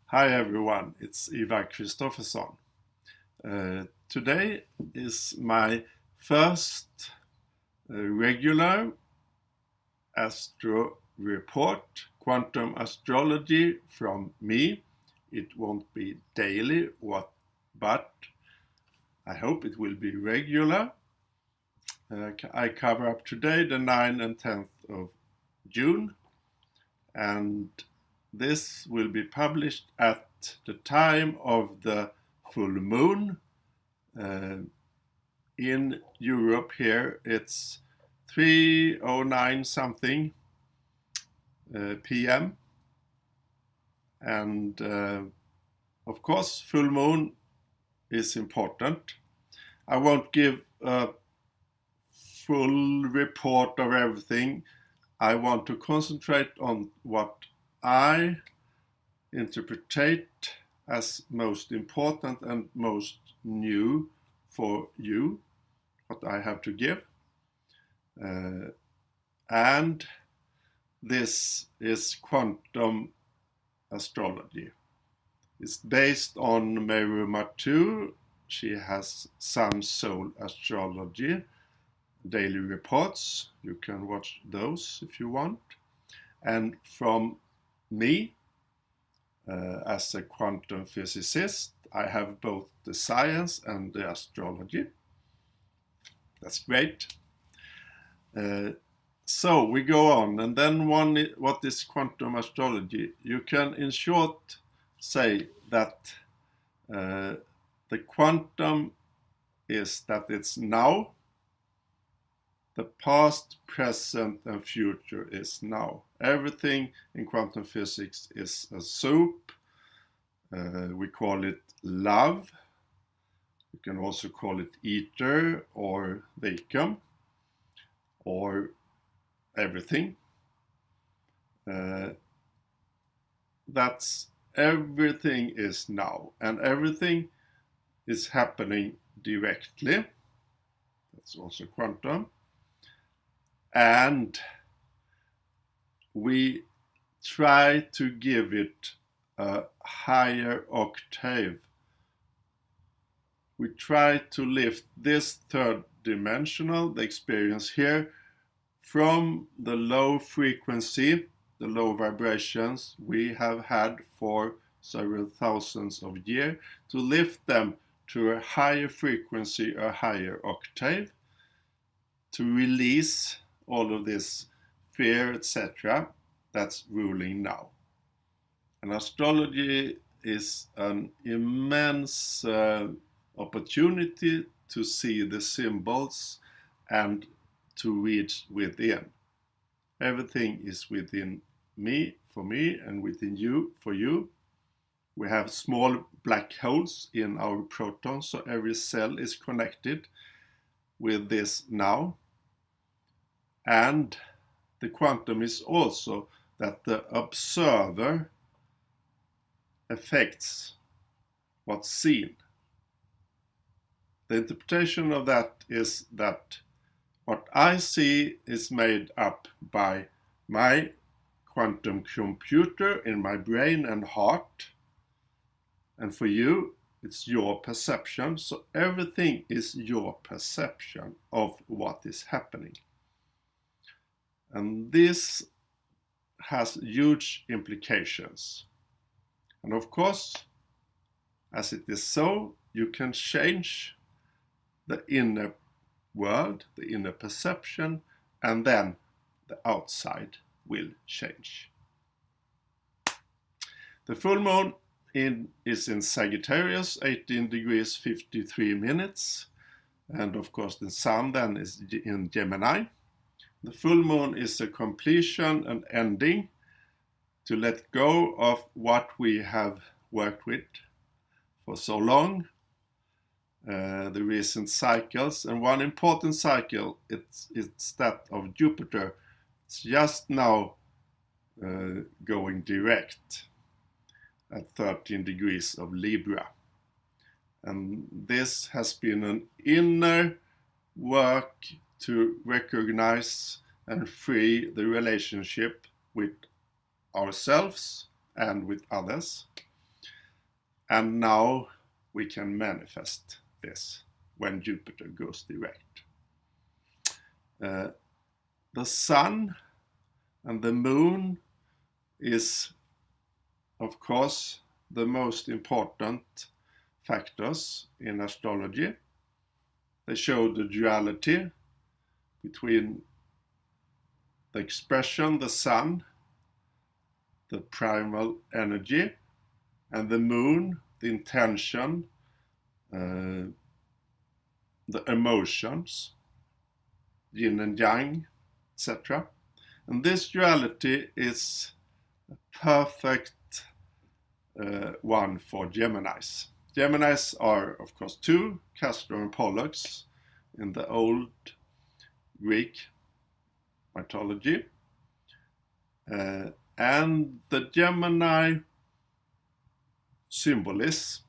Hi everyone, it's Ivar Kristoffersson. Today is my first regular astro report, quantum astrology from me. It won't be daily, but I hope it will be regular. I cover up today the 9th and 10th of June, and this will be published at the time of the full moon. In Europe here it's 3:09 something p.m. and of course full moon is important. I won't give a full report of everything. I want to concentrate on what I interpret as most important and most new for you, what I have to give. And this is quantum astrology. It's based on Meru Matu. She has Sun Soul Astrology daily reports. You can watch those if you want. And from me, as a quantum physicist, I have both the science and the astrology. That's great. So we go on, and then what is quantum astrology? You can in short say that the quantum is that it's now, the past, present and future is now. Everything in quantum physics is a soup. We call it love. You can also call it ether or vacuum or everything. That's everything is now, and everything is happening directly. That's also quantum. And we try to give it a higher octave. We try to lift this third dimensional, the experience here, from the low frequency, the low vibrations we have had for several thousands of years, to lift them to a higher frequency, a higher octave, to release all of this fear, etc., that's ruling now. And astrology is an immense opportunity to see the symbols and to reach within. Everything is within me, for me, and within you, for you. We have small black holes in our protons, so every cell is connected with this now. And the quantum is also that the observer affects what's seen. The interpretation of that is that what I see is made up by my quantum computer in my brain and heart. And for you, it's your perception. So everything is your perception of what is happening. And this has huge implications. And of course, as it is so, you can change the inner world, the inner perception, and then the outside will change. The full moon is in Sagittarius, 18 degrees 53 minutes. And of course the sun then is in Gemini. The full moon is a completion, an ending, to let go of what we have worked with for so long, the recent cycles. And one important cycle, it's that of Jupiter. It's just now going direct at 13 degrees of Libra. And this has been an inner work to recognize and free the relationship with ourselves and with others. And now we can manifest this when Jupiter goes direct. The sun and the moon is, of course, the most important factors in astrology. They show the duality between the expression, the sun, the primal energy, and the moon, the intention, the emotions, yin and yang, etc. And this duality is a perfect one for Geminis. Geminis are, of course, two, Castor and Pollux, in the old Greek mythology. And the Gemini symbolism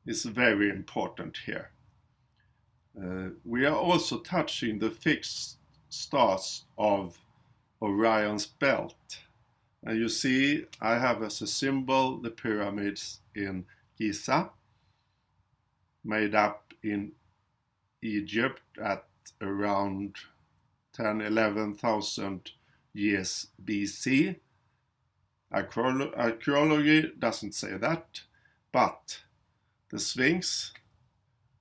is very important here. We are also touching the fixed stars of Orion's belt. And you see, I have as a symbol the pyramids in Giza, made up in Egypt at around 10,000–11,000 years BC. Archaeology doesn't say that, but the Sphinx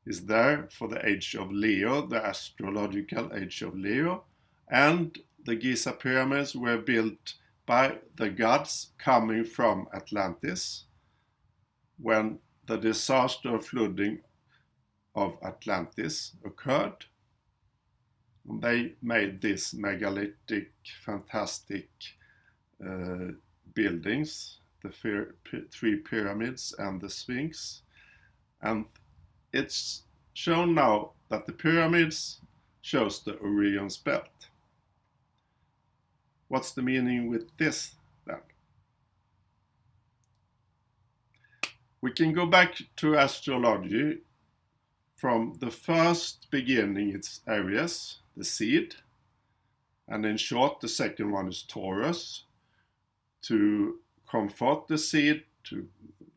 is there for the age of Leo, the astrological age of Leo, and the Giza pyramids were built by the gods coming from Atlantis when the disaster of flooding of Atlantis occurred. And they made these megalithic, fantastic buildings, the three pyramids and the Sphinx. And it's shown now that the pyramids shows the Orion's belt. What's the meaning with this then? We can go back to astrology from the first beginning. It's Aries, the seed, and in short the second one is Taurus, to comfort the seed, to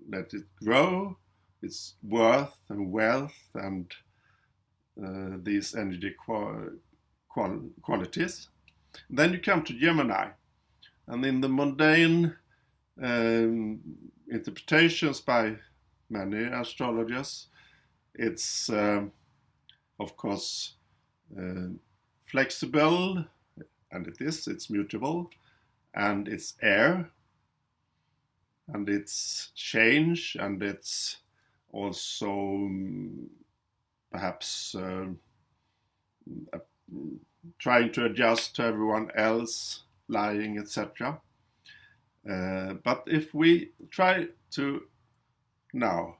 let it grow, its worth and wealth and these energy qualities. Then you come to Gemini, and in the mundane interpretations by many astrologers, it's of course flexible, and it's mutable, and it's air, and it's change, and it's also perhaps trying to adjust to everyone else, lying, etc. But if we try to now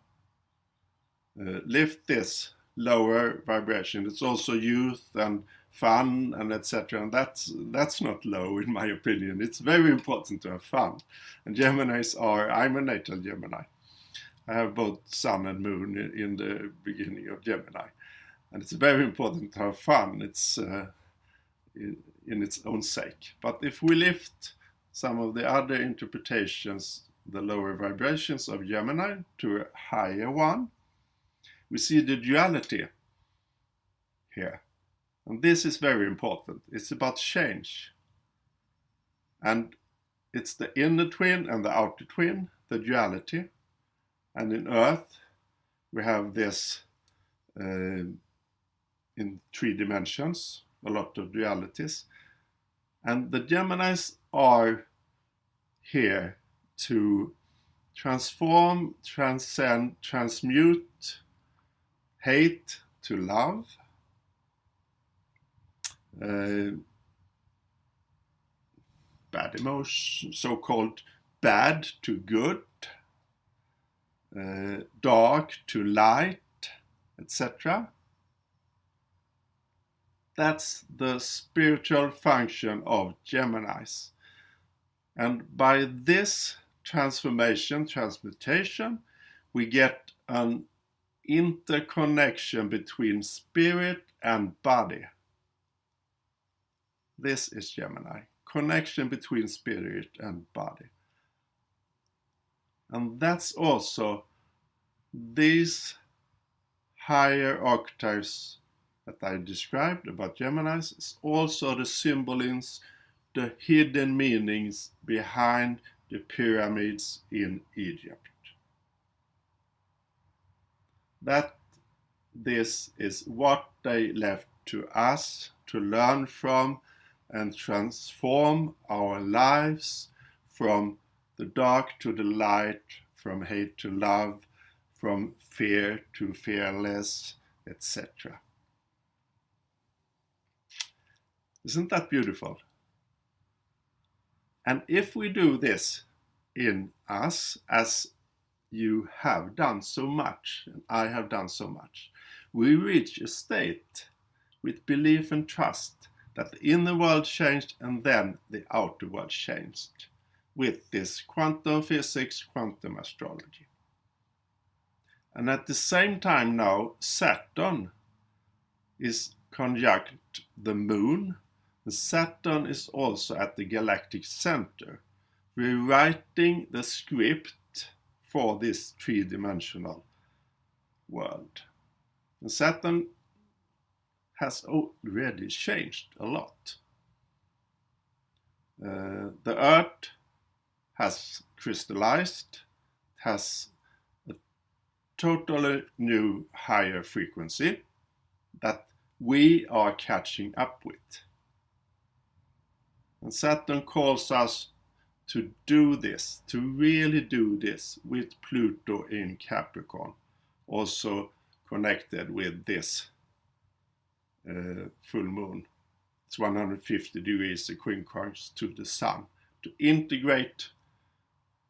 lift this lower vibration, it's also youth and fun and etc. And that's not low in my opinion. It's very important to have fun. And Geminis I'm a natal Gemini. I have both sun and moon in the beginning of Gemini. And it's very important to have fun. It's in its own sake. But if we lift some of the other interpretations, the lower vibrations of Gemini, to a higher one, we see the duality here. And this is very important. It's about change. And it's the inner twin and the outer twin, the duality. And in Earth, we have this in 3 dimensions, a lot of dualities. And the Geminis are here to transform, transcend, transmute hate to love, bad emotion, so-called bad to good, dark to light, etc. That's the spiritual function of Geminis. And by this transmutation, we get an interconnection between spirit and body. This is Gemini, connection between spirit and body. And that's also these higher octaves that I described about Geminis is also the symbols, the hidden meanings behind the pyramids in Egypt. That this is what they left to us to learn from and transform our lives from the dark to the light, from hate to love, from fear to fearless, etc. Isn't that beautiful? And if we do this in us, as you have done so much, and I have done so much, we reach a state with belief and trust that the inner world changed and then the outer world changed with this quantum physics, quantum astrology. And at the same time now, Saturn is conjunct the moon. And Saturn is also at the galactic center, rewriting the script for this three-dimensional world. And Saturn has already changed a lot. The Earth has crystallized, has a totally new higher frequency that we are catching up with. And Saturn calls us to do this, to really do this with Pluto in Capricorn, also connected with this full moon. It's 150 degrees equincunx to the sun, to integrate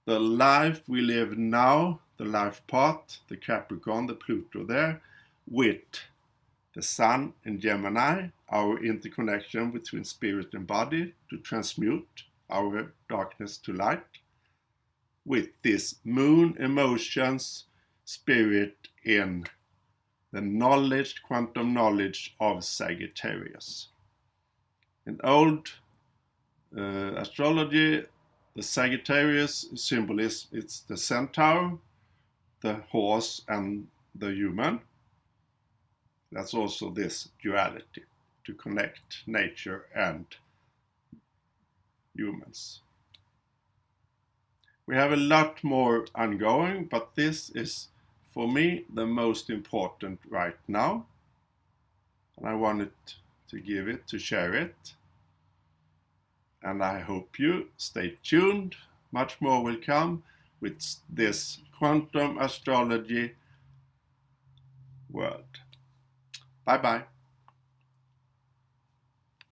the life we live now, the life path, the Capricorn, the Pluto there, with the sun in Gemini, our interconnection between spirit and body, to transmute our darkness to light, with this moon emotions, spirit in the knowledge, quantum knowledge of Sagittarius. In old astrology, the Sagittarius symbol it's the centaur, the horse, and the human. That's also this duality, to connect nature and humans. We have a lot more ongoing, but this is, for me, the most important right now. And I wanted to give it, to share it. And I hope you stay tuned. Much more will come with this quantum astrology world. Bye bye.